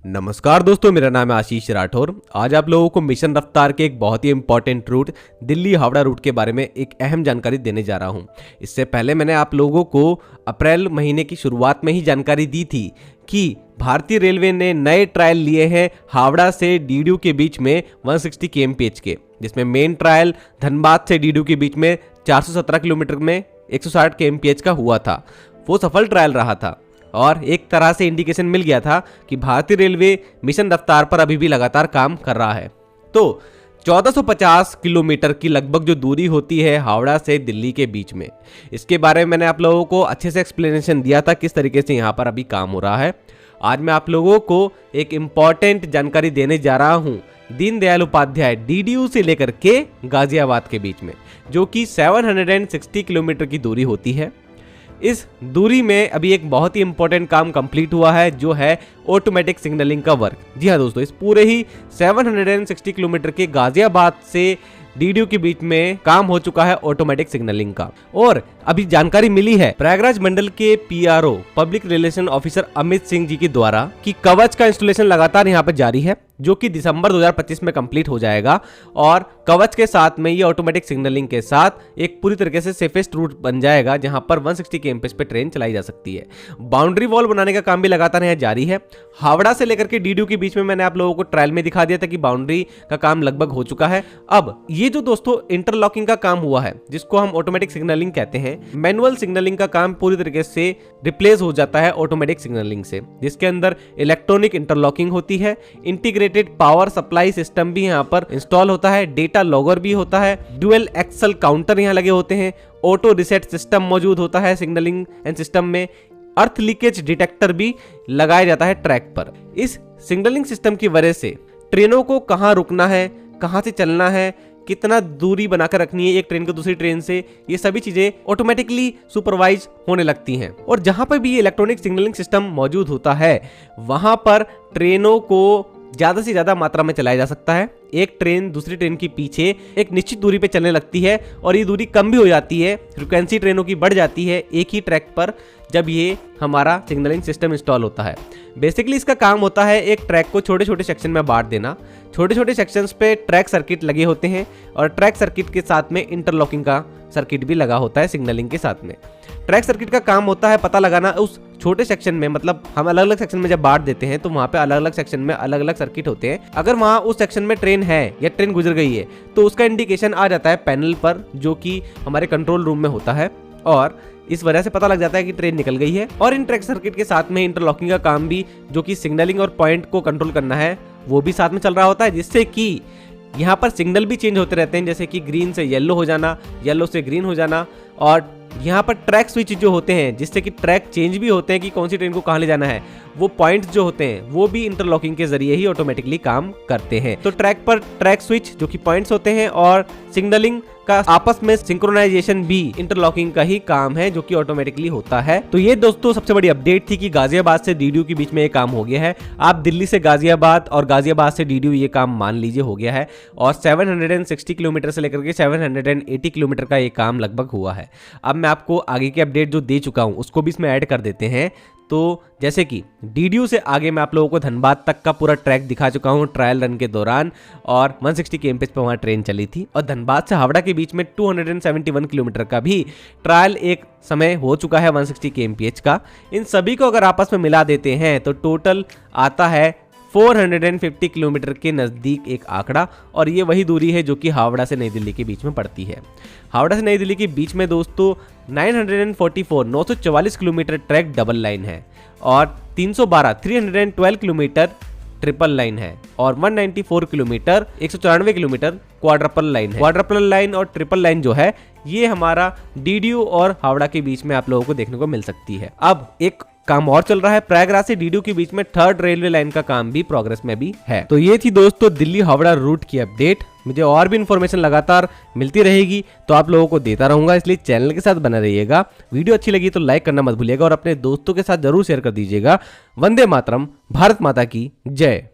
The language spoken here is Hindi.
नमस्कार दोस्तों, मेरा नाम है आशीष राठौर। आज आप लोगों को मिशन रफ्तार के एक बहुत ही important route Delhi Howrah route के बारे में एक अहम जानकारी देने जा रहा हूं। इससे पहले मैंने आप लोगों को अप्रैल महीने की शुरुआत में ही जानकारी दी थी कि भारतीय रेलवे ने नए ट्रायल लिए हैं हावड़ा से डीडीयू के बीच में 160 kmph के, जिसमें मेन ट्रायल धनबाद से डीडीयू के बीच में 417 किलोमीटर में 160 kmph का हुआ था। वो सफल ट्रायल रहा था और एक तरह से इंडिकेशन मिल गया था कि भारतीय रेलवे मिशन रफ्तार पर अभी भी लगातार काम कर रहा है। तो 1450 किलोमीटर की लगभग जो दूरी होती है हावड़ा से दिल्ली के बीच में, इसके बारे में मैंने आप लोगों को अच्छे से एक्सप्लेनेशन दिया था किस तरीके से यहाँ पर अभी काम हो रहा है। आज मैं आप लोगों को एक इम्पॉर्टेंट जानकारी देने जा रहा हूँ दीनदयाल उपाध्याय डीडीयू से लेकर के गाजियाबाद के बीच में, जो कि 760 किलोमीटर की दूरी होती है। इस दूरी में अभी एक बहुत ही इंपॉर्टेंट काम कंप्लीट हुआ है, जो है ऑटोमेटिक सिग्नलिंग का वर्क। जी हाँ दोस्तों, इस पूरे ही 760 किलोमीटर के गाजियाबाद से डीडीयू के बीच में काम हो चुका है ऑटोमेटिक सिग्नलिंग का। और अभी जानकारी मिली है प्रयागराज मंडल के PRO public relation officer Amit Singh ji के द्वारा कि कवच का इंस्टॉलेशन लगातार यहाँ पर जारी है, जो कि दिसंबर 2025 में कंप्लीट हो जाएगा। और कवच के साथ में ये ऑटोमेटिक सिग्नलिंग के साथ एक पूरी तरीके से सेफेस्ट रूट बन जाएगा, जहां पर 160 kmph पे ट्रेन चलाई जा सकती है। बाउंड्री वॉल बनाने का काम भी लगातार यहाँ जारी है। हावड़ा से लेकर के डीडीयू के बीच में मैंने आप लोगों को ट्रायल में दिखा दिया था कि बाउंड्री का काम लगभग हो चुका है। अब ये जो दोस्तों इंटरलॉकिंग का काम हुआ है, जिसको हम ऑटोमेटिक सिग्नलिंग कहते हैं, मैनुअल सिग्नलिंग का काम पूरी तरीके से रिप्लेस हो जाता है ऑटोमेटिक सिग्नलिंग से, जिसके अंदर इलेक्ट्रॉनिक इंटरलॉकिंग होती है। इंटीग्रेटेड पावर सप्लाई सिस्टम भी यहाँ पर इंस्टॉल होता है, डेटा लॉगर भी होता है, ड्यूअल एक्सल काउंटर यहाँ लगे होते हैं, ऑटो रिसेट सिस्टम मौजूद होता है सिग्नलिंग एंड सिस्टम में, अर्थ लीकेज डिटेक्टर भी लगाया जाता है ट्रैक पर। इस सिग्नलिंग सिस्टम की वजह से ट्रेनों को कहाँ रुकना है, कहाँ से चलना है, कितना दूरी बनाकर रखनी है एक ट्रेन को दूसरी ट्रेन से, ये सभी चीजें ऑटोमेटिकली सुपरवाइज होने लगती हैं। और जहां पर भी ये इलेक्ट्रॉनिक सिग्नलिंग सिस्टम मौजूद होता है, वहां पर ट्रेनों को ज्यादा से ज्यादा मात्रा में चलाया जा सकता है। एक ट्रेन दूसरी ट्रेन के पीछे एक निश्चित दूरी पे चलने लगती है और ये दूरी कम भी हो जाती है, फ्रिक्वेंसी ट्रेनों की बढ़ जाती है एक ही ट्रैक पर, जब ये हमारा सिग्नलिंग सिस्टम इंस्टॉल होता है। बेसिकली इसका काम होता है एक ट्रैक को छोटे छोटे सेक्शन में बांट देना। छोटे छोटे सेक्शंस पे ट्रैक सर्किट लगे होते हैं और ट्रैक सर्किट के साथ में इंटरलॉकिंग का सर्किट भी लगा होता है सिग्नलिंग के साथ में। ट्रैक सर्किट का काम होता है पता लगाना उस छोटे सेक्शन में, मतलब हम अलग अलग सेक्शन में जब बांट देते हैं तो वहाँ पे अलग अलग सेक्शन में अलग अलग सर्किट होते हैं। अगर वहाँ उस सेक्शन में ट्रेन है या ट्रेन गुजर गई है तो उसका इंडिकेशन आ जाता है पैनल पर, जो कि हमारे कंट्रोल रूम में होता है, और इस वजह से पता लग जाता है कि ट्रेन निकल गई है। और इन ट्रैक सर्किट के साथ में इंटरलॉकिंग का काम भी, जो कि सिग्नलिंग और पॉइंट को कंट्रोल करना है, वो भी साथ में चल रहा होता है, जिससे कि यहाँ पर सिग्नल भी चेंज होते रहते हैं, जैसे कि ग्रीन से येलो हो जाना, येलो से ग्रीन हो जाना। और यहाँ पर ट्रैक स्विच जो होते हैं, जिससे कि ट्रैक चेंज भी होते हैं कि कौन सी ट्रेन को कहाँ ले जाना है, वो पॉइंट्स जो होते हैं वो भी इंटरलॉकिंग के जरिए ही ऑटोमेटिकली काम करते हैं। तो ट्रैक पर ट्रैक स्विच जो कि पॉइंट्स होते हैं और सिग्नलिंग का आपस में सिंक्रोनाइजेशन भी इंटरलॉकिंग का ही काम है, जो कि ऑटोमेटिकली होता है। तो ये दोस्तों सबसे बड़ी अपडेट थी कि गाजियाबाद से डीडीयू के बीच में ये काम हो गया है। आप दिल्ली से गाजियाबाद और गाजियाबाद से डीडीयू ये काम मान लीजिए हो गया है, और 760 किलोमीटर से लेकर के 780 किलोमीटर का ये काम लगभग हुआ है। अब मैं आपको आगे की अपडेट जो दे चुका हूँ उसको भी इसमें ऐड कर देते हैं। तो जैसे कि डीडीयू से आगे मैं आप लोगों को धनबाद तक का पूरा ट्रैक दिखा चुका हूं ट्रायल रन के दौरान, और 160 kmph पे वहां ट्रेन चली थी। और धनबाद से हावड़ा के बीच में 271 किलोमीटर का भी ट्रायल एक समय हो चुका है 160 kmph का। इन सभी को अगर आपस में मिला देते हैं तो टोटल आता है 450 किलोमीटर के नज़दीक एक आंकड़ा, और ये वही दूरी है जो कि हावड़ा से नई दिल्ली के बीच में पड़ती है। हावड़ा से नई दिल्ली के बीच में दोस्तों 944 किलोमीटर ट्रैक डबल लाइन है, और 312 किलोमीटर ट्रिपल लाइन है, और 194 किलोमीटर 194 किलोमीटर क्वाड्रपल लाइन है। क्वाड्रपल लाइन और ट्रिपल लाइन जो है ये हमारा डीडीयू और हावड़ा के बीच में आप लोगों को देखने को मिल सकती है। अब एक काम और चल रहा है, प्रयागराज से डीडीयू के बीच में थर्ड रेलवे लाइन का काम भी प्रोग्रेस में भी है। तो ये थी दोस्तों दिल्ली हावड़ा रूट की अपडेट। मुझे और भी इन्फॉर्मेशन लगातार मिलती रहेगी तो आप लोगों को देता रहूंगा, इसलिए चैनल के साथ बना रहिएगा। वीडियो अच्छी लगी तो लाइक करना मत भूलिएगा और अपने दोस्तों के साथ जरूर शेयर कर दीजिएगा। वंदे मातरम, भारत माता की जय।